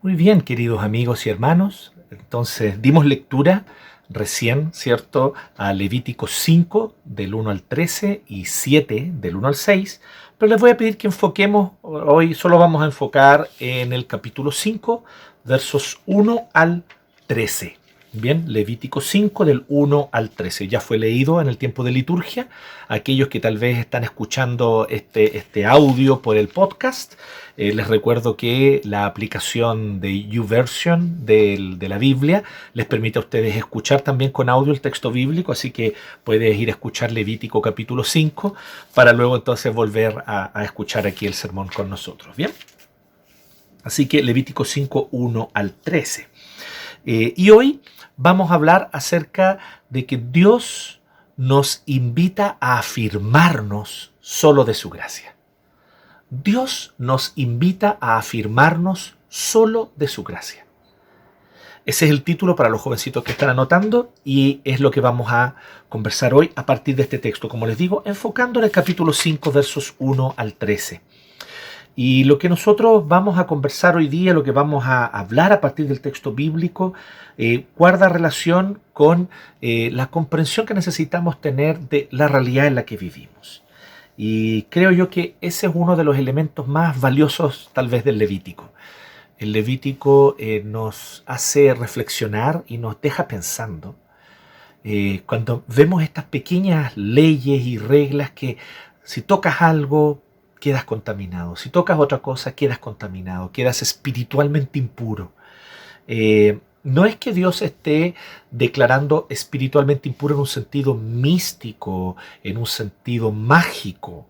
Muy bien, queridos amigos y hermanos. Entonces, dimos lectura recién, ¿cierto?, a Levítico 5, del 1 al 13, y 7, del 1 al 6. Pero les voy a pedir que enfoquemos, hoy solo vamos a enfocar en el capítulo 5, versos 1 al 13. Bien, Levítico 5 del 1 al 13. Ya fue leído en el tiempo de liturgia. Aquellos que tal vez están escuchando este audio por el podcast, les recuerdo que la aplicación de YouVersion de la Biblia les permite a ustedes escuchar también con audio el texto bíblico, así que puedes ir a escuchar Levítico capítulo 5 para luego entonces volver a escuchar aquí el sermón con nosotros. Bien, así que Levítico 5, 1 al 13. Y hoy vamos a hablar acerca de que Dios nos invita a afirmarnos solo de su gracia. Dios nos invita a afirmarnos solo de su gracia. Ese es el título para los jovencitos que están anotando y es lo que vamos a conversar hoy a partir de este texto, como les digo, enfocando en el capítulo 5, versos 1 al 13. Y lo que nosotros vamos a conversar hoy día, lo que vamos a hablar a partir del texto bíblico, guarda relación con la comprensión que necesitamos tener de la realidad en la que vivimos. Y creo yo que ese es uno de los elementos más valiosos tal vez del Levítico. El Levítico nos hace reflexionar y nos deja pensando. Cuando vemos estas pequeñas leyes y reglas que si tocas algo, quedas contaminado. Si tocas otra cosa, quedas contaminado. Quedas espiritualmente impuro. No es que Dios esté declarando espiritualmente impuro en un sentido místico, en un sentido mágico.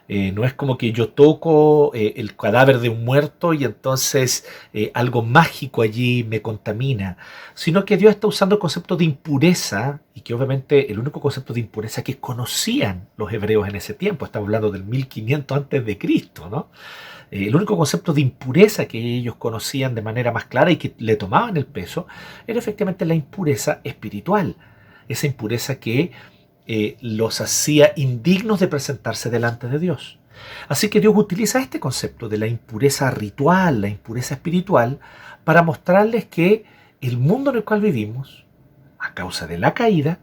No es como que yo toco el cadáver de un muerto y entonces algo mágico allí me contamina, sino que Dios está usando el concepto de impureza, y que obviamente el único concepto de impureza que conocían los hebreos en ese tiempo, estamos hablando del 1500 antes de Cristo, ¿no? El único concepto de impureza que ellos conocían de manera más clara y que le tomaban el peso era efectivamente la impureza espiritual, esa impureza que los hacía indignos de presentarse delante de Dios. Así que Dios utiliza este concepto de la impureza ritual, la impureza espiritual, para mostrarles que el mundo en el cual vivimos, a causa de la caída,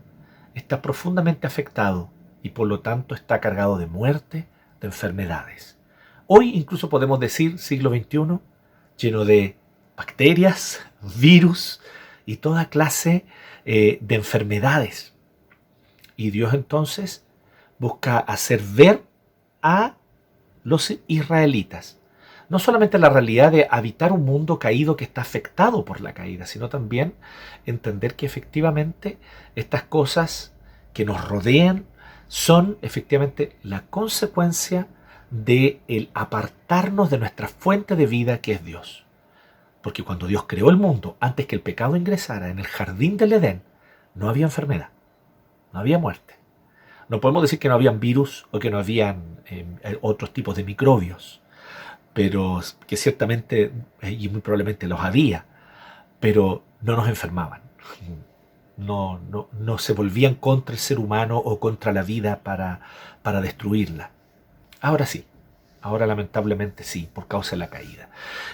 está profundamente afectado y por lo tanto está cargado de muerte, de enfermedades. Hoy incluso podemos decir, siglo XXI, lleno de bacterias, virus y toda clase de enfermedades. Y Dios entonces busca hacer ver a los israelitas no solamente la realidad de habitar un mundo caído que está afectado por la caída, sino también entender que efectivamente estas cosas que nos rodean son efectivamente la consecuencia de el apartarnos de nuestra fuente de vida, que es Dios. Porque cuando Dios creó el mundo, antes que el pecado ingresara en el jardín del Edén, no había enfermedad, no había muerte. No podemos decir que no habían virus o que no habían otros tipos de microbios, pero que ciertamente y muy probablemente los había, pero no nos enfermaban. No se volvían contra el ser humano o contra la vida para destruirla. Ahora sí. Ahora lamentablemente sí, por causa de la caída.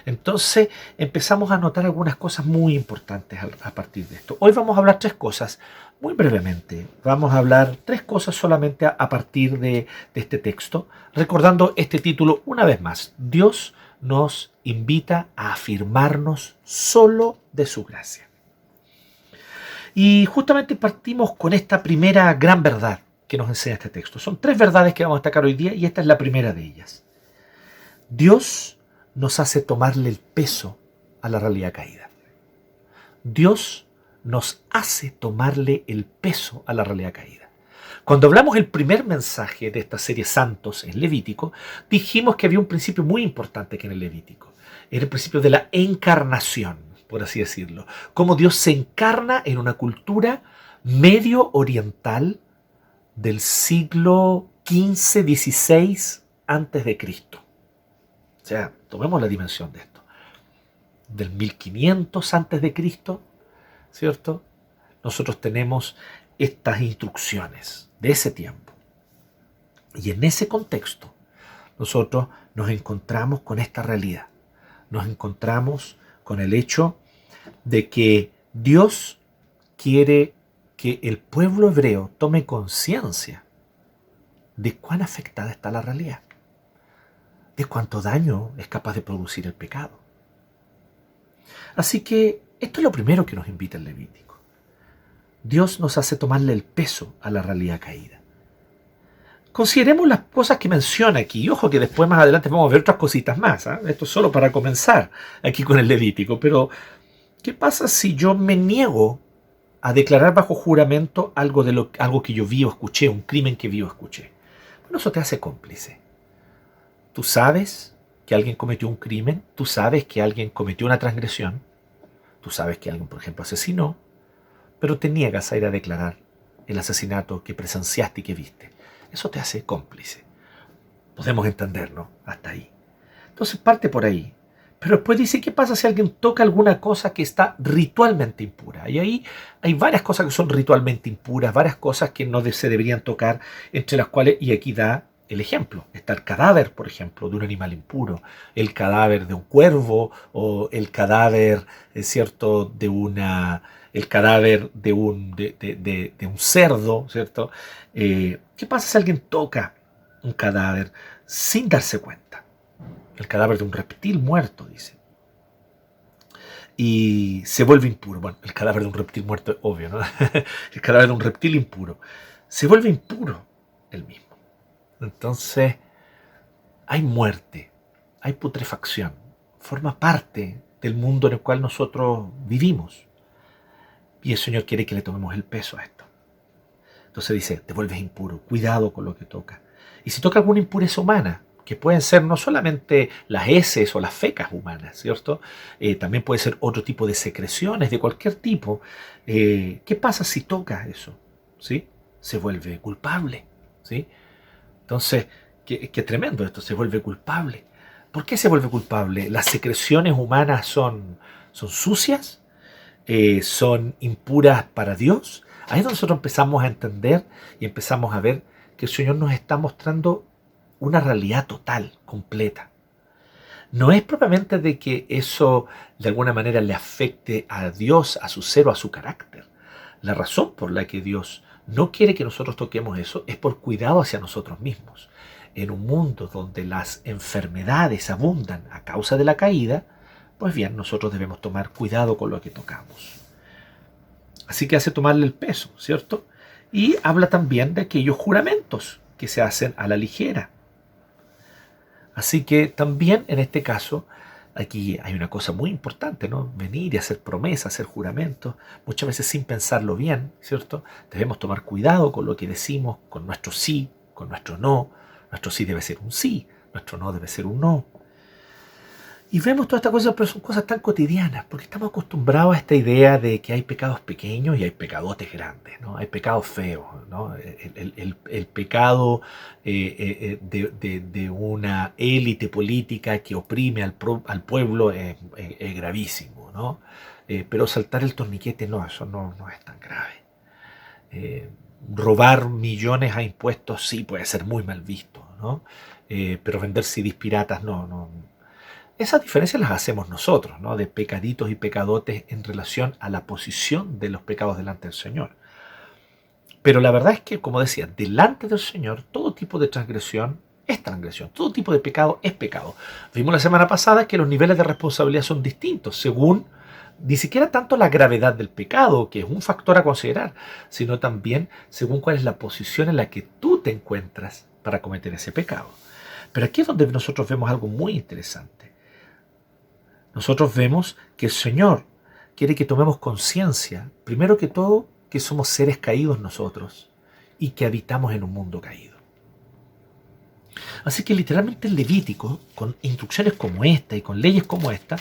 Entonces empezamos a notar algunas cosas muy importantes a partir de esto. Hoy vamos a hablar tres cosas, muy brevemente. Vamos a hablar tres cosas solamente a partir de este texto, recordando este título una vez más. Dios nos invita a afirmarnos solo de su gracia. Y justamente partimos con esta primera gran verdad que nos enseña este texto. Son tres verdades que vamos a destacar hoy día y esta es la primera de ellas. Dios nos hace tomarle el peso a la realidad caída. Dios nos hace tomarle el peso a la realidad caída. Cuando hablamos del primer mensaje de esta serie Santos en Levítico, dijimos que había un principio muy importante que en el Levítico. Era el principio de la encarnación, por así decirlo. Cómo Dios se encarna en una cultura medio oriental del siglo XV-XVI antes de Cristo. O sea, tomemos la dimensión de esto. Del 1500 antes de Cristo, ¿cierto? Nosotros tenemos estas instrucciones de ese tiempo. Y en ese contexto, nosotros nos encontramos con esta realidad. Nos encontramos con el hecho de que Dios quiere que el pueblo hebreo tome conciencia de cuán afectada está la realidad, de cuánto daño es capaz de producir el pecado. Así que esto es lo primero que nos invita el Levítico. Dios nos hace tomarle el peso a la realidad caída. Consideremos las cosas que menciona aquí. Y ojo que después más adelante vamos a ver otras cositas más. Esto es solo para comenzar aquí con el Levítico. Pero, ¿qué pasa si yo me niego a declarar bajo juramento algo que yo vi o escuché, un crimen que vi o escuché? Bueno, eso te hace cómplice. Tú sabes que alguien cometió un crimen, tú sabes que alguien cometió una transgresión, tú sabes que alguien, por ejemplo, asesinó, pero te niegas a ir a declarar el asesinato que presenciaste y que viste. Eso te hace cómplice. Podemos entenderlo hasta ahí. Entonces parte por ahí. Pero después dice, ¿qué pasa si alguien toca alguna cosa que está ritualmente impura? Y ahí hay varias cosas que son ritualmente impuras, varias cosas que no se deberían tocar, entre las cuales, y aquí da el ejemplo. Está el cadáver, por ejemplo, de un animal impuro, el cadáver de un cuervo, o el cadáver, es cierto, el cadáver de un cerdo, ¿cierto? ¿Qué pasa si alguien toca un cadáver sin darse cuenta? El cadáver de un reptil muerto, dice. Y se vuelve impuro. Bueno, el cadáver de un reptil muerto es obvio, ¿no? El cadáver de un reptil impuro. Se vuelve impuro el mismo. Entonces, hay muerte, hay putrefacción. Forma parte del mundo en el cual nosotros vivimos. Y el Señor quiere que le tomemos el peso a esto. Entonces dice, te vuelves impuro, cuidado con lo que toca. Y si toca alguna impureza humana, que pueden ser no solamente las heces o las fecas humanas, ¿cierto? También puede ser otro tipo de secreciones de cualquier tipo. ¿Qué pasa si toca eso? ¿Sí? Se vuelve culpable, ¿sí? Entonces, qué tremendo esto, se vuelve culpable. ¿Por qué se vuelve culpable? ¿Las secreciones humanas son sucias? ¿Son impuras para Dios? Ahí es donde nosotros empezamos a entender y empezamos a ver que el Señor nos está mostrando una realidad total, completa. No es propiamente de que eso de alguna manera le afecte a Dios, a su ser o a su carácter. La razón por la que Dios no quiere que nosotros toquemos eso es por cuidado hacia nosotros mismos. En un mundo donde las enfermedades abundan a causa de la caída, pues bien, nosotros debemos tomar cuidado con lo que tocamos. Así que hace tomarle el peso, ¿cierto? Y habla también de aquellos juramentos que se hacen a la ligera. Así que también en este caso, aquí hay una cosa muy importante, ¿no? Venir y hacer promesas, hacer juramentos, muchas veces sin pensarlo bien, ¿cierto? Debemos tomar cuidado con lo que decimos, con nuestro sí, con nuestro no. Nuestro sí debe ser un sí, nuestro no debe ser un no. Y vemos todas estas cosas, pero son cosas tan cotidianas, porque estamos acostumbrados a esta idea de que hay pecados pequeños y hay pecadotes grandes, ¿no? Hay pecados feos, ¿no? El pecado de una élite política que oprime al pueblo es gravísimo, ¿no? Pero saltar el torniquete, no, eso no es tan grave. Robar millones a impuestos sí puede ser muy mal visto, ¿no? Pero vender CDs piratas no. Esas diferencias las hacemos nosotros, ¿no? De pecaditos y pecadotes en relación a la posición de los pecados delante del Señor. Pero la verdad es que, como decía, delante del Señor todo tipo de transgresión es transgresión, todo tipo de pecado es pecado. Vimos la semana pasada que los niveles de responsabilidad son distintos según ni siquiera tanto la gravedad del pecado, que es un factor a considerar, sino también según cuál es la posición en la que tú te encuentras para cometer ese pecado. Pero aquí es donde nosotros vemos algo muy interesante. Nosotros vemos que el Señor quiere que tomemos conciencia, primero que todo, que somos seres caídos nosotros y que habitamos en un mundo caído. Así que literalmente el Levítico, con instrucciones como esta y con leyes como esta,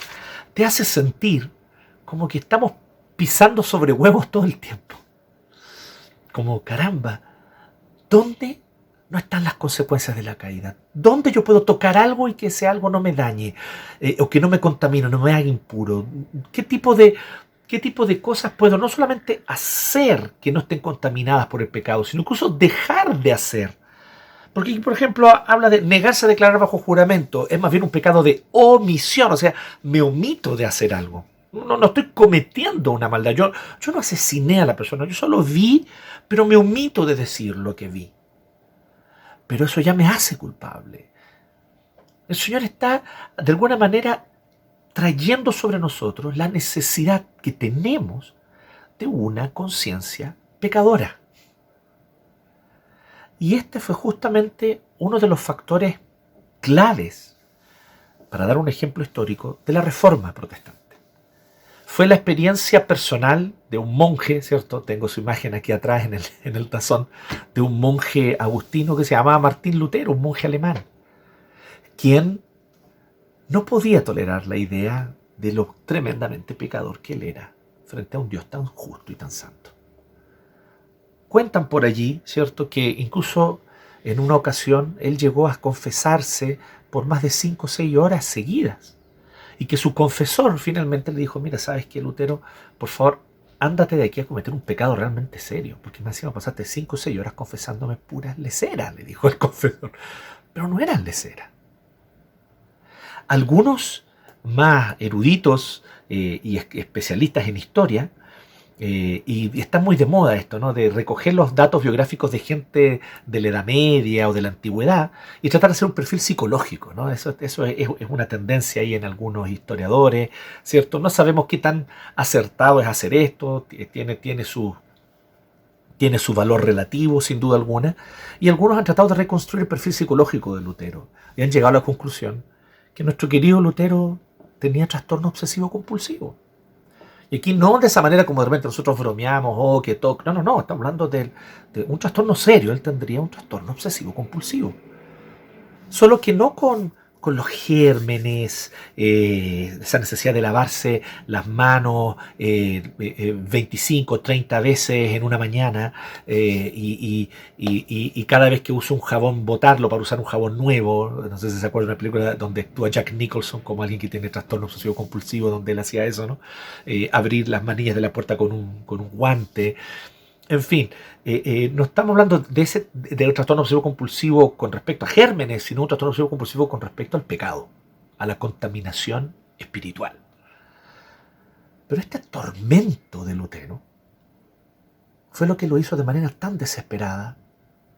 te hace sentir como que estamos pisando sobre huevos todo el tiempo. Como, caramba, ¿dónde no están las consecuencias de la caída? ¿Dónde yo puedo tocar algo y que ese algo no me dañe? O que no me contamine, no me haga impuro. ¿Qué tipo de cosas puedo no solamente hacer que no estén contaminadas por el pecado, sino incluso dejar de hacer Porque, por ejemplo, habla de negarse a declarar bajo juramento. Es más bien un pecado de omisión, o sea, me omito de hacer algo. No estoy cometiendo una maldad. Yo no asesiné a la persona, yo solo vi, pero me omito de decir lo que vi. Pero eso ya me hace culpable. El Señor está, de alguna manera, trayendo sobre nosotros la necesidad que tenemos de una conciencia pecadora. Y este fue justamente uno de los factores claves, para dar un ejemplo histórico, de la Reforma Protestante. Fue la experiencia personal de un monje, ¿cierto? Tengo su imagen aquí atrás en el tazón, de un monje agustino que se llamaba Martín Lutero, un monje alemán, quien no podía tolerar la idea de lo tremendamente pecador que él era frente a un Dios tan justo y tan santo. Cuentan por allí, ¿cierto?, que incluso en una ocasión él llegó a confesarse por más de 5 o 6 horas seguidas. Y que su confesor finalmente le dijo, mira, ¿sabes qué, Lutero? Por favor, ándate de aquí a cometer un pecado realmente serio, porque me encima pasaste 5 o 6 horas confesándome puras leceras, le dijo el confesor. Pero no eran leceras. Algunos más eruditos y especialistas en historia, y está muy de moda esto, ¿no? De recoger los datos biográficos de gente de la Edad Media o de la Antigüedad y tratar de hacer un perfil psicológico, ¿no? Eso es una tendencia ahí en algunos historiadores, ¿cierto? No sabemos qué tan acertado es hacer esto, tiene su valor relativo, sin duda alguna, y algunos han tratado de reconstruir el perfil psicológico de Lutero y han llegado a la conclusión que nuestro querido Lutero tenía trastorno obsesivo compulsivo. Y aquí no de esa manera como de repente nosotros bromeamos, oh, que toque. No, estamos hablando de un trastorno serio. Él tendría un trastorno obsesivo compulsivo. Solo que no con los gérmenes, esa necesidad de lavarse las manos 25 o 30 veces en una mañana y cada vez que usa un jabón botarlo para usar un jabón nuevo. No sé si se acuerdan de una película donde actúa Jack Nicholson como alguien que tiene trastorno obsesivo compulsivo, donde él hacía eso, ¿no? Abrir las manillas de la puerta con un guante. En fin, no estamos hablando de un trastorno obsesivo compulsivo con respecto a gérmenes, sino un trastorno obsesivo compulsivo con respecto al pecado, a la contaminación espiritual. Pero este tormento de Lutero fue lo que lo hizo de manera tan desesperada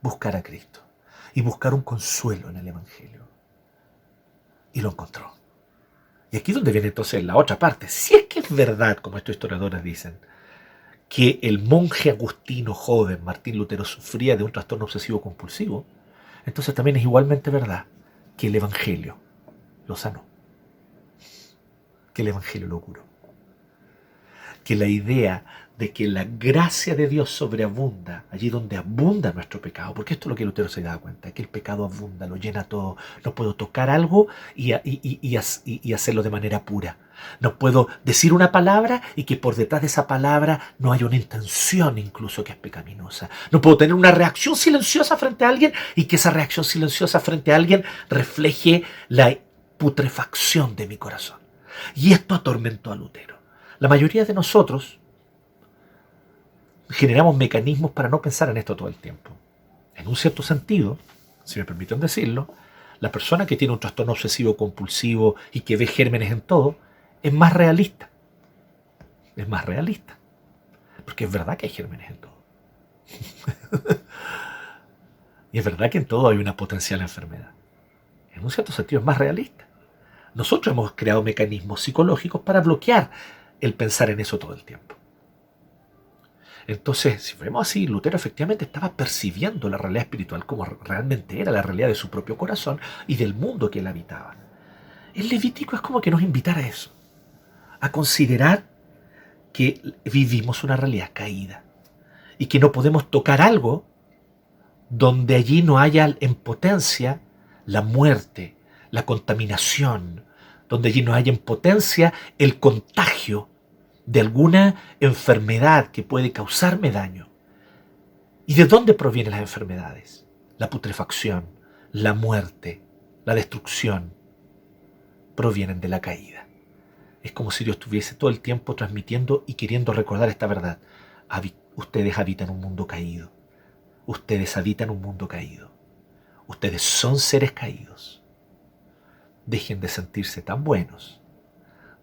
buscar a Cristo y buscar un consuelo en el Evangelio. Y lo encontró. Y aquí es donde viene entonces la otra parte. Si es que es verdad, como estos historiadores dicen, que el monje agustino joven Martín Lutero sufría de un trastorno obsesivo compulsivo, entonces también es igualmente verdad que el Evangelio lo sanó, que el Evangelio lo curó, que la idea de que la gracia de Dios sobreabunda allí donde abunda nuestro pecado, porque esto es lo que Lutero se da cuenta, que el pecado abunda, lo llena todo. No puedo tocar algo y hacerlo de manera pura. No puedo decir una palabra y que por detrás de esa palabra no haya una intención incluso que es pecaminosa. No puedo tener una reacción silenciosa frente a alguien y que esa reacción silenciosa frente a alguien refleje la putrefacción de mi corazón. Y esto atormentó a Lutero. La mayoría de nosotros generamos mecanismos para no pensar en esto todo el tiempo. En un cierto sentido, si me permiten decirlo, la persona que tiene un trastorno obsesivo compulsivo y que ve gérmenes en todo, es más realista. Es más realista. Porque es verdad que hay gérmenes en todo. Y es verdad que en todo hay una potencial enfermedad. En un cierto sentido es más realista. Nosotros hemos creado mecanismos psicológicos para bloquear el pensar en eso todo el tiempo. Entonces, si vemos así, Lutero efectivamente estaba percibiendo la realidad espiritual como realmente era la realidad de su propio corazón y del mundo que él habitaba. El Levítico es como que nos invitara a eso, a considerar que vivimos una realidad caída y que no podemos tocar algo donde allí no haya en potencia la muerte, la contaminación, donde allí no haya en potencia el contagio de alguna enfermedad que puede causarme daño. ¿Y de dónde provienen las enfermedades? La putrefacción, la muerte, la destrucción, provienen de la caída. Es como si Dios estuviese todo el tiempo transmitiendo y queriendo recordar esta verdad. Ustedes habitan un mundo caído. Ustedes habitan un mundo caído. Ustedes son seres caídos. Dejen de sentirse tan buenos.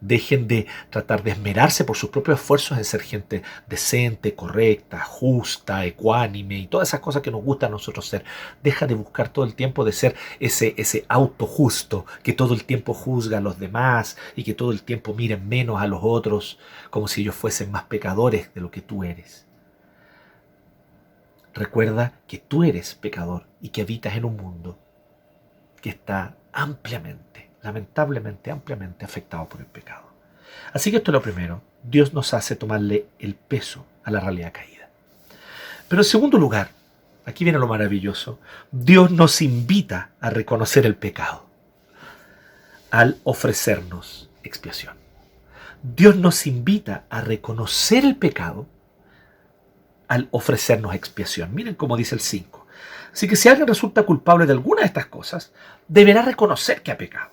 Dejen de tratar de esmerarse por sus propios esfuerzos en ser gente decente, correcta, justa, ecuánime y todas esas cosas que nos gustan a nosotros ser. Deja de buscar todo el tiempo de ser ese auto justo que todo el tiempo juzga a los demás y que todo el tiempo miren menos a los otros como si ellos fuesen más pecadores de lo que tú eres. Recuerda que tú eres pecador y que habitas en un mundo que está ampliamente, lamentablemente ampliamente afectado por el pecado. Así que esto es lo primero. Dios nos hace tomarle el peso a la realidad caída. Pero en segundo lugar, aquí viene lo maravilloso, Dios nos invita a reconocer el pecado al ofrecernos expiación. Dios nos invita a reconocer el pecado al ofrecernos expiación. Miren cómo dice el 5. Así que si alguien resulta culpable de alguna de estas cosas, deberá reconocer que ha pecado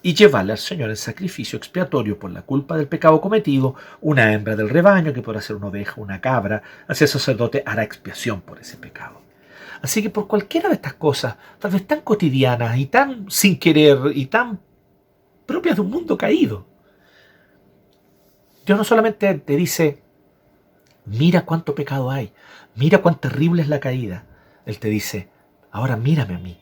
y llevarle al Señor en sacrificio expiatorio por la culpa del pecado cometido, una hembra del rebaño, que podrá ser una oveja, una cabra. Así el sacerdote hará expiación por ese pecado. Así que por cualquiera de estas cosas, tal vez tan cotidianas y tan sin querer y tan propias de un mundo caído, Dios no solamente te dice, mira cuánto pecado hay, mira cuán terrible es la caída. Él te dice, ahora mírame a mí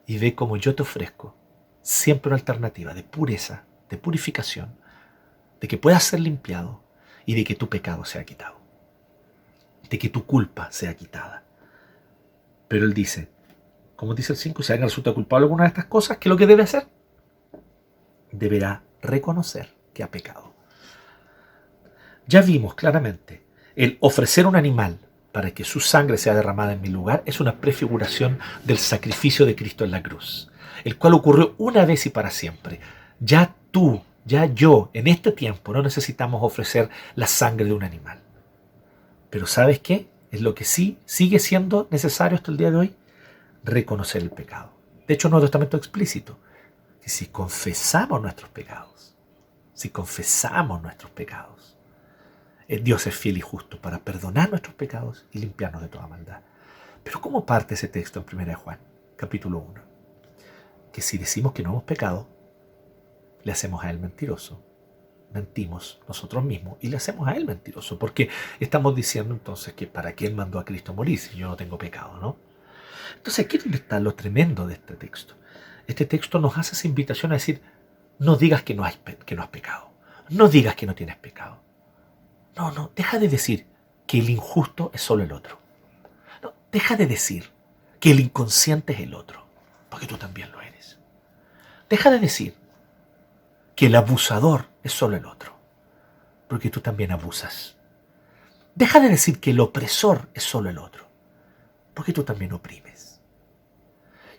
y ve cómo yo te ofrezco siempre una alternativa de pureza, de purificación, de que puedas ser limpiado y de que tu pecado sea quitado, de que tu culpa sea quitada. Pero Él dice, como dice el 5, si alguien resulta culpable de alguna de estas cosas, ¿qué es lo que debe hacer? Deberá reconocer que ha pecado. Ya vimos claramente, el ofrecer un animal para que su sangre sea derramada en mi lugar es una prefiguración del sacrificio de Cristo en la cruz, el cual ocurrió una vez y para siempre. Ya tú, ya yo, en este tiempo no necesitamos ofrecer la sangre de un animal. Pero ¿sabes qué? Es lo que sí sigue siendo necesario hasta el día de hoy, reconocer el pecado. De hecho, Nuevo Testamento explícito, que si confesamos nuestros pecados, Dios es fiel y justo para perdonar nuestros pecados y limpiarnos de toda maldad. Pero ¿cómo parte ese texto en 1 Juan, capítulo 1? Que si decimos que no hemos pecado, le hacemos a Él mentiroso. Mentimos nosotros mismos y le hacemos a Él mentiroso. Porque estamos diciendo entonces que para qué Él mandó a Cristo a morir si yo no tengo pecado, ¿no? Entonces aquí es donde está lo tremendo de este texto. Este texto nos hace esa invitación a decir, no digas que no has pecado. No digas que no tienes pecado. No, deja de decir que el injusto es solo el otro. No, deja de decir que el inconsciente es el otro, porque tú también lo eres. Deja de decir que el abusador es solo el otro, porque tú también abusas. Deja de decir que el opresor es solo el otro, porque tú también oprimes.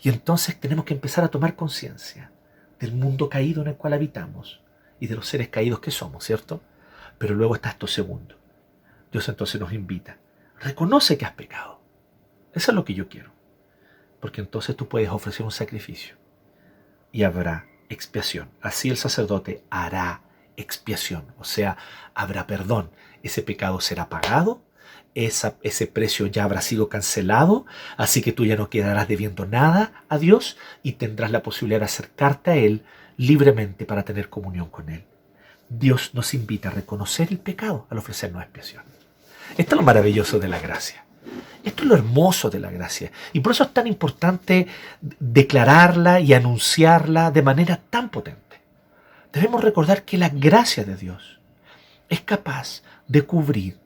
Y entonces tenemos que empezar a tomar conciencia del mundo caído en el cual habitamos y de los seres caídos que somos, ¿cierto? Pero luego está esto segundo. Dios entonces nos invita. Reconoce que has pecado. Eso es lo que yo quiero. Porque entonces tú puedes ofrecer un sacrificio y habrá expiación. Así el sacerdote hará expiación. O sea, habrá perdón. Ese pecado será pagado. Ese precio ya habrá sido cancelado. Así que tú ya no quedarás debiendo nada a Dios y tendrás la posibilidad de acercarte a Él libremente para tener comunión con Él. Dios nos invita a reconocer el pecado al ofrecernos expiación. Esto es lo maravilloso de la gracia. Esto es lo hermoso de la gracia. Y por eso es tan importante declararla y anunciarla de manera tan potente. Debemos recordar que la gracia de Dios es capaz de cubrir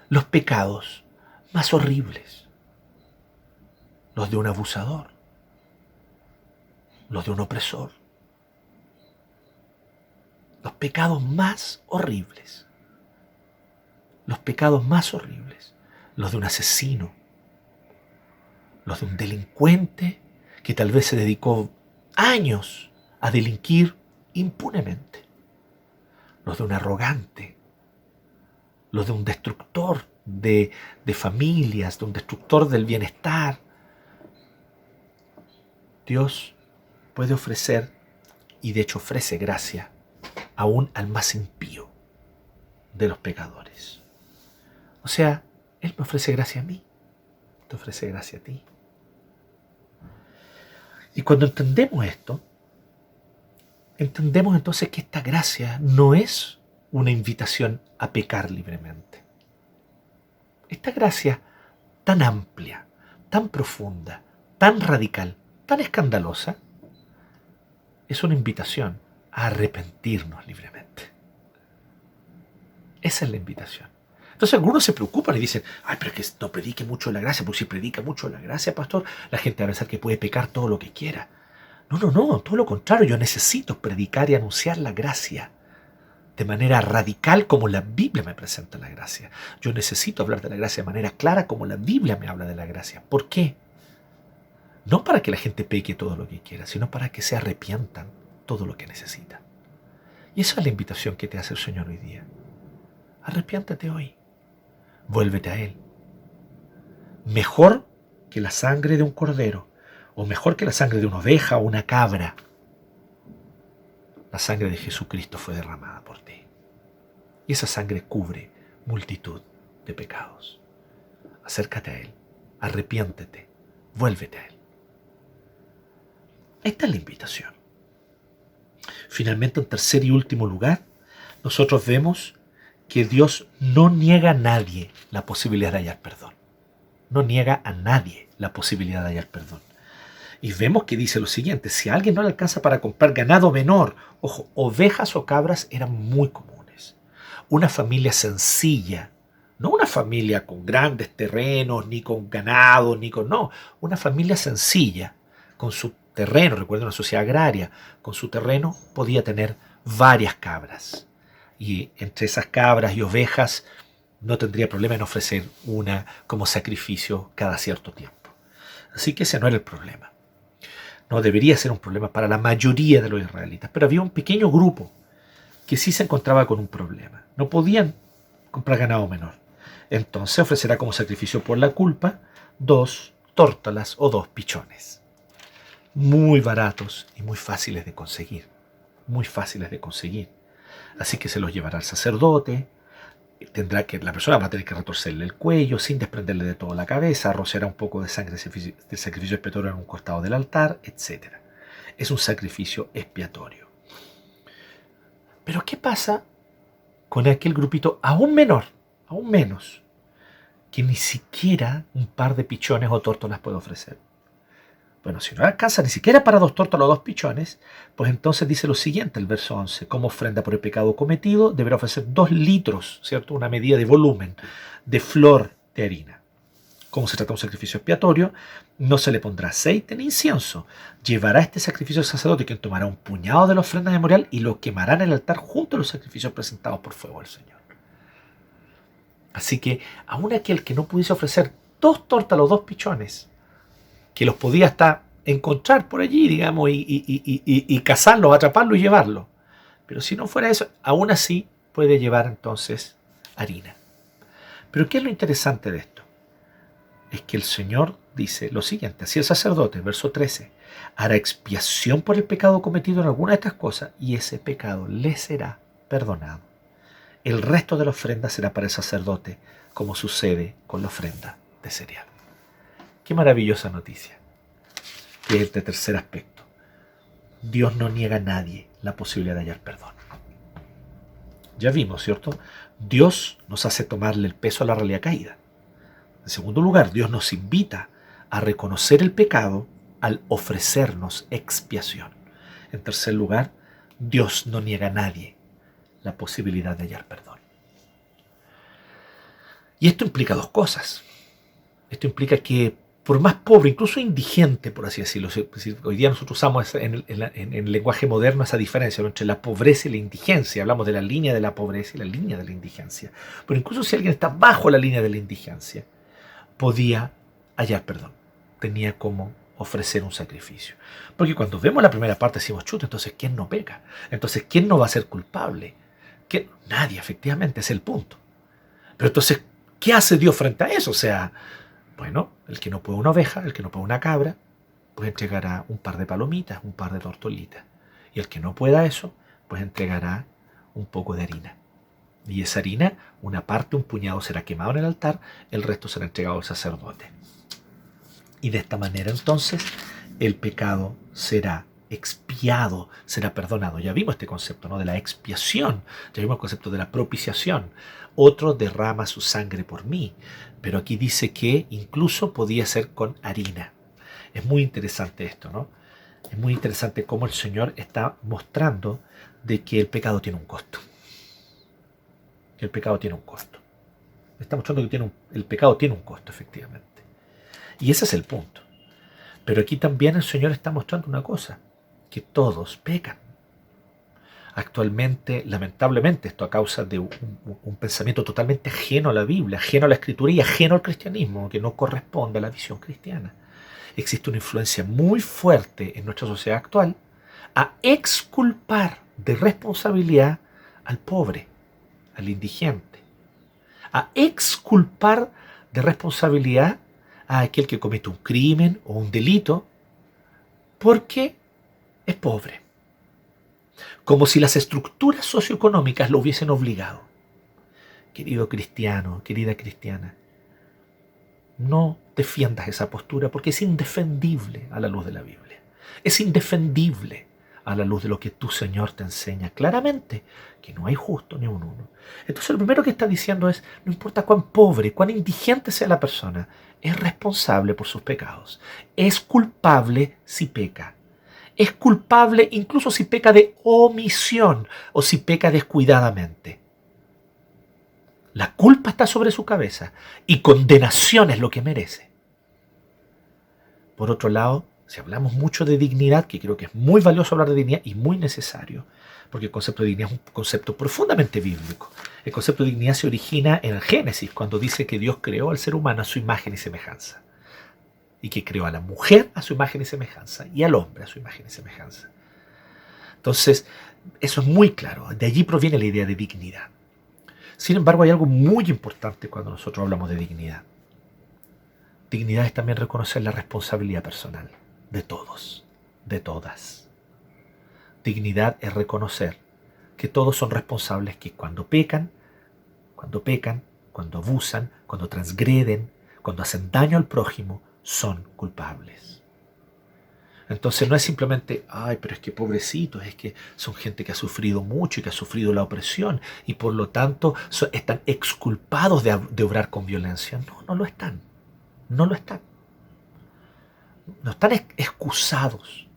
los pecados más horribles. Los de un abusador. Los de un opresor. Los pecados más horribles. Los pecados más horribles. Los de un asesino. Los de un delincuente que tal vez se dedicó años a delinquir impunemente. Los de un arrogante. Los de un destructor de familias, de un destructor del bienestar. Dios puede ofrecer, y de hecho ofrece gracia, aún al más impío de los pecadores. O sea, Él me ofrece gracia a mí, te ofrece gracia a ti. Y cuando entendemos esto, entendemos entonces que esta gracia no es una invitación a pecar libremente. Esta gracia tan amplia, tan profunda, tan radical, tan escandalosa, es una invitación a arrepentirnos libremente. Esa es la invitación. Entonces algunos se preocupan y dicen, ay, pero es que no predique mucho la gracia, porque si predica mucho la gracia, pastor, la gente va a pensar que puede pecar todo lo que quiera. No, todo lo contrario, yo necesito predicar y anunciar la gracia de manera radical como la Biblia me presenta la gracia. Yo necesito hablar de la gracia de manera clara como la Biblia me habla de la gracia. ¿Por qué? No para que la gente peque todo lo que quiera, sino para que se arrepientan todo lo que necesitan. Y esa es la invitación que te hace el Señor hoy día. Arrepiéntate hoy. Vuélvete a Él. Mejor que la sangre de un cordero, o mejor que la sangre de una oveja o una cabra, la sangre de Jesucristo fue derramada por ti. Y esa sangre cubre multitud de pecados. Acércate a Él, arrepiéntete, vuélvete a Él. Esta es la invitación. Finalmente, en tercer y último lugar, nosotros vemos que Dios no niega a nadie la posibilidad de hallar perdón. No niega a nadie la posibilidad de hallar perdón. Y vemos que dice lo siguiente, si a alguien no le alcanza para comprar ganado menor, ojo, ovejas o cabras eran muy comunes. Una familia sencilla, no una familia con grandes terrenos, ni con ganado, no, una familia sencilla, con su terreno, recuerden una sociedad agraria, con su terreno podía tener varias cabras. Y entre esas cabras y ovejas no tendría problema en ofrecer una como sacrificio cada cierto tiempo. Así que ese no era el problema. No debería ser un problema para la mayoría de los israelitas, pero había un pequeño grupo que sí se encontraba con un problema. No podían comprar ganado menor. Entonces ofrecerá como sacrificio por la culpa 2 tórtolas o 2 pichones. Muy baratos y muy fáciles de conseguir. Muy fáciles de conseguir. Así que se los llevará al sacerdote. La persona va a tener que retorcerle el cuello sin desprenderle de toda la cabeza, rociará un poco de sangre del sacrificio expiatorio en un costado del altar, etc. Es un sacrificio expiatorio. Pero ¿qué pasa con aquel grupito aún menor, aún menos, que ni siquiera un par de pichones o tórtolas puede ofrecer? Bueno, si no alcanza ni siquiera para 2 tórtolas o 2 pichones, pues entonces dice lo siguiente, el verso 11. Como ofrenda por el pecado cometido, deberá ofrecer 2 litros, ¿cierto? Una medida de volumen de flor de harina. Como se trata de un sacrificio expiatorio, no se le pondrá aceite ni incienso. Llevará este sacrificio al sacerdote, quien tomará un puñado de la ofrenda memorial y lo quemará en el altar junto a los sacrificios presentados por fuego al Señor. Así que aún aquel que no pudiese ofrecer 2 tórtolas o 2 pichones, que los podía hasta encontrar por allí, digamos, y cazarlos, atraparlos y llevarlos. Pero si no fuera eso, aún así puede llevar entonces harina. Pero ¿qué es lo interesante de esto? Es que el Señor dice lo siguiente, así el sacerdote, verso 13, hará expiación por el pecado cometido en alguna de estas cosas y ese pecado le será perdonado. El resto de la ofrenda será para el sacerdote, como sucede con la ofrenda de cereal. Qué maravillosa noticia. Que es este tercer aspecto. Dios no niega a nadie la posibilidad de hallar perdón. Ya vimos, ¿cierto? Dios nos hace tomarle el peso a la realidad caída. En segundo lugar, Dios nos invita a reconocer el pecado al ofrecernos expiación. En tercer lugar, Dios no niega a nadie la posibilidad de hallar perdón. Y esto implica 2 cosas. Esto implica que por más pobre, incluso indigente, por así decirlo, hoy día nosotros usamos en el lenguaje moderno esa diferencia entre la pobreza y la indigencia. Hablamos de la línea de la pobreza y la línea de la indigencia. Pero incluso si alguien está bajo la línea de la indigencia, podía hallar perdón. Tenía como ofrecer un sacrificio. Porque cuando vemos la primera parte decimos, chuta, entonces ¿quién no peca? Entonces ¿quién no va a ser culpable? ¿Quién? Nadie, efectivamente, es el punto. Pero entonces, ¿qué hace Dios frente a eso? O sea, bueno, el que no puede una oveja, el que no puede una cabra, pues entregará un par de palomitas, un par de tortolitas. Y el que no pueda eso, pues entregará un poco de harina. Y esa harina, una parte, un puñado será quemado en el altar, el resto será entregado al sacerdote. Y de esta manera entonces el pecado será expiado, será perdonado. Ya vimos este concepto, ¿no?, de la expiación, ya vimos el concepto de la propiciación. Otro derrama su sangre por mí, pero aquí dice que incluso podía ser con harina. Es muy interesante esto, ¿no? Es muy interesante cómo el Señor está mostrando de que el pecado tiene un costo. Que el pecado tiene un costo. Está mostrando que el pecado tiene un costo, efectivamente. Y ese es el punto. Pero aquí también el Señor está mostrando una cosa, que todos pecan. Actualmente, lamentablemente, esto a causa de un pensamiento totalmente ajeno a la Biblia, ajeno a la Escritura y ajeno al cristianismo, que no corresponde a la visión cristiana. Existe una influencia muy fuerte en nuestra sociedad actual a exculpar de responsabilidad al pobre, al indigente, a exculpar de responsabilidad a aquel que comete un crimen o un delito porque es pobre, como si las estructuras socioeconómicas lo hubiesen obligado. Querido cristiano, querida cristiana, no defiendas esa postura porque es indefendible a la luz de la Biblia. Es indefendible a la luz de lo que tu Señor te enseña claramente, que no hay justo ni un uno. Entonces lo primero que está diciendo es, no importa cuán pobre, cuán indigente sea la persona, es responsable por sus pecados. Es culpable si peca. Es culpable incluso si peca de omisión o si peca descuidadamente. La culpa está sobre su cabeza y condenación es lo que merece. Por otro lado, si hablamos mucho de dignidad, que creo que es muy valioso hablar de dignidad y muy necesario, porque el concepto de dignidad es un concepto profundamente bíblico. El concepto de dignidad se origina en el Génesis, cuando dice que Dios creó al ser humano a su imagen y semejanza. Y que creó a la mujer a su imagen y semejanza y al hombre a su imagen y semejanza. Entonces, eso es muy claro. De allí proviene la idea de dignidad. Sin embargo, hay algo muy importante cuando nosotros hablamos de dignidad. Dignidad es también reconocer la responsabilidad personal de todos, de todas. Dignidad es reconocer que todos son responsables, que cuando pecan, cuando abusan, cuando transgreden, cuando hacen daño al prójimo, son culpables. Entonces no es simplemente, ay, pero es que pobrecitos, es que son gente que ha sufrido mucho y que ha sufrido la opresión y por lo tanto están exculpados de obrar con violencia. No, no lo están. No lo están. No están excusados.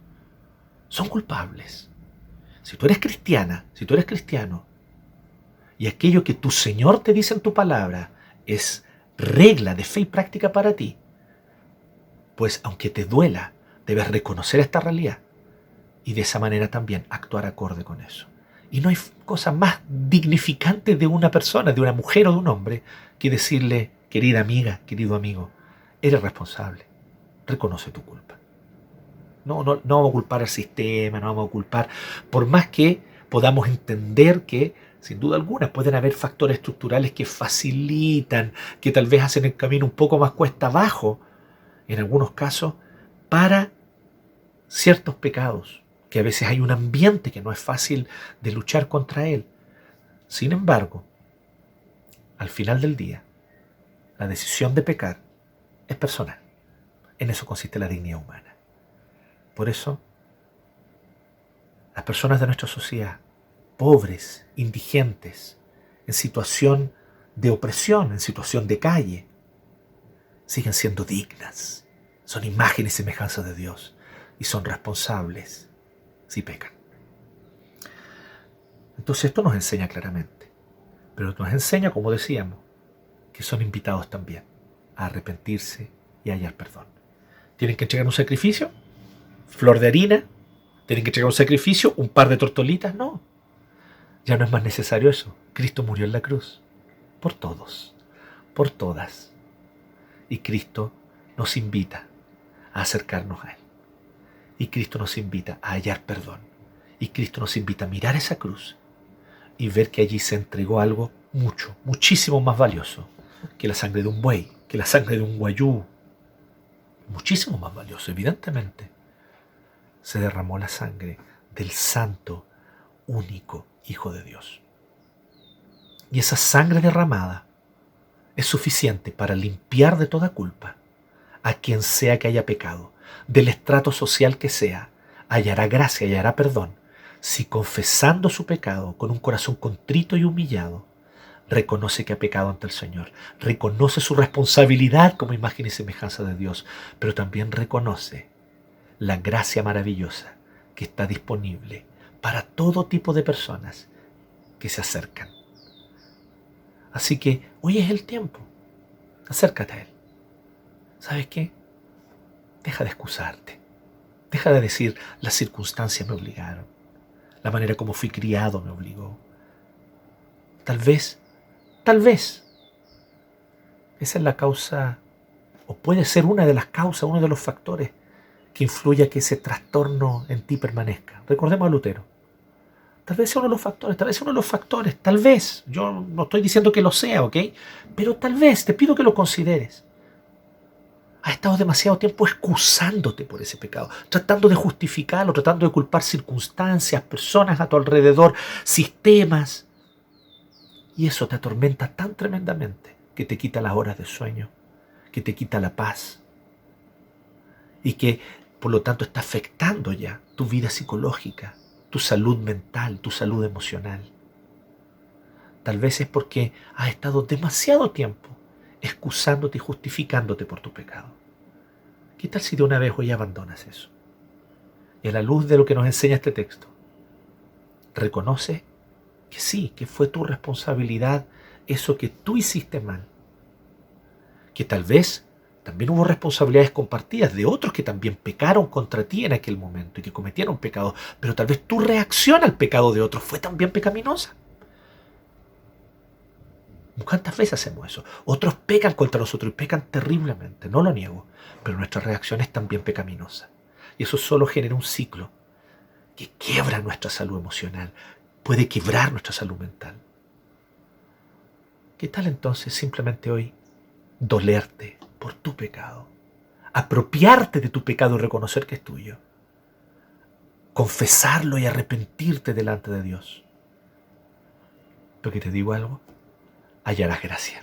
Son culpables. Si tú eres cristiana, si tú eres cristiano, y aquello que tu Señor te dice en tu palabra es regla de fe y práctica para ti, pues aunque te duela, debes reconocer esta realidad y de esa manera también actuar acorde con eso. Y no hay cosa más dignificante de una persona, de una mujer o de un hombre, que decirle, querida amiga, querido amigo, eres responsable, reconoce tu culpa. No vamos a culpar al sistema, no vamos a culpar, por más que podamos entender que, sin duda alguna, pueden haber factores estructurales que facilitan, que tal vez hacen el camino un poco más cuesta abajo, en algunos casos, para ciertos pecados, que a veces hay un ambiente que no es fácil de luchar contra él. Sin embargo, al final del día, la decisión de pecar es personal. En eso consiste la dignidad humana. Por eso, las personas de nuestra sociedad, pobres, indigentes, en situación de opresión, en situación de calle, siguen siendo dignas. Son imagen y semejanza de Dios y son responsables si pecan. Entonces esto nos enseña claramente, pero nos enseña, como decíamos, que son invitados también a arrepentirse y a hallar perdón. ¿Tienen que entregar un sacrificio? ¿Flor de harina? ¿Tienen que entregar un sacrificio? ¿Un par de tortolitas? No. Ya no es más necesario eso. Cristo murió en la cruz. Por todos. Por todas. Y Cristo nos invita a acercarnos a Él. Y Cristo nos invita a hallar perdón. Y Cristo nos invita a mirar esa cruz y ver que allí se entregó algo mucho, muchísimo más valioso que la sangre de un buey, que la sangre de un guayú. Muchísimo más valioso, evidentemente. Se derramó la sangre del santo, único Hijo de Dios. Y esa sangre derramada es suficiente para limpiar de toda culpa a quien sea que haya pecado, del estrato social que sea, hallará gracia, hallará perdón, si confesando su pecado con un corazón contrito y humillado, reconoce que ha pecado ante el Señor, reconoce su responsabilidad como imagen y semejanza de Dios, pero también reconoce la gracia maravillosa que está disponible para todo tipo de personas que se acercan. Así que hoy es el tiempo. Acércate a Él. ¿Sabes qué? Deja de excusarte. Deja de decir, las circunstancias me obligaron. La manera como fui criado me obligó. Tal vez, esa es la causa, o puede ser una de las causas, uno de los factores que influye a que ese trastorno en ti permanezca. Recordemos a Lutero. Tal vez sea uno de los factores, tal vez. Yo no estoy diciendo que lo sea, ¿ok? Pero tal vez, te pido que lo consideres. Has estado demasiado tiempo excusándote por ese pecado, tratando de justificarlo, tratando de culpar circunstancias, personas a tu alrededor, sistemas. Y eso te atormenta tan tremendamente que te quita las horas de sueño, que te quita la paz y que por lo tanto está afectando ya tu vida psicológica, tu salud mental, tu salud emocional. Tal vez es porque has estado demasiado tiempo excusándote y justificándote por tu pecado. ¿Qué tal si de una vez hoy abandonas eso? Y a la luz de lo que nos enseña este texto, reconoce que sí, que fue tu responsabilidad eso que tú hiciste mal. Que tal vez también hubo responsabilidades compartidas de otros que también pecaron contra ti en aquel momento y que cometieron pecados, pero tal vez tu reacción al pecado de otros fue también pecaminosa. ¿Cuántas veces hacemos eso? Otros pecan contra nosotros y pecan terriblemente, no lo niego, pero nuestra reacción es también pecaminosa. Y eso solo genera un ciclo que quiebra nuestra salud emocional, puede quebrar nuestra salud mental. ¿Qué tal entonces simplemente hoy dolerte por tu pecado, apropiarte de tu pecado y reconocer que es tuyo, confesarlo y arrepentirte delante de Dios? Porque te digo algo, hallarás gracia,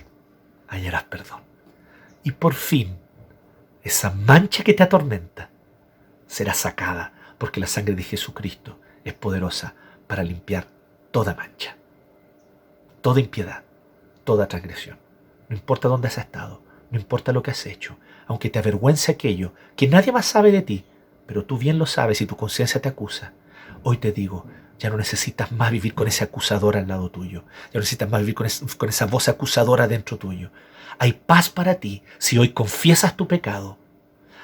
hallarás perdón. Y por fin, esa mancha que te atormenta será sacada, porque la sangre de Jesucristo es poderosa para limpiar toda mancha, toda impiedad, toda transgresión. No importa dónde has estado, no importa lo que has hecho, aunque te avergüence aquello que nadie más sabe de ti, pero tú bien lo sabes y tu conciencia te acusa. Hoy te digo, ya no necesitas más vivir con ese acusador al lado tuyo. Ya no necesitas más vivir con esa voz acusadora dentro tuyo. Hay paz para ti si hoy confiesas tu pecado.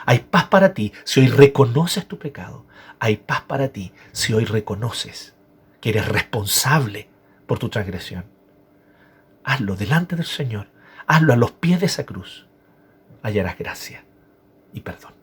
Hay paz para ti si hoy reconoces tu pecado. Hay paz para ti si hoy reconoces que eres responsable por tu transgresión. Hazlo delante del Señor. Hazlo a los pies de esa cruz. Hallarás gracia y perdón.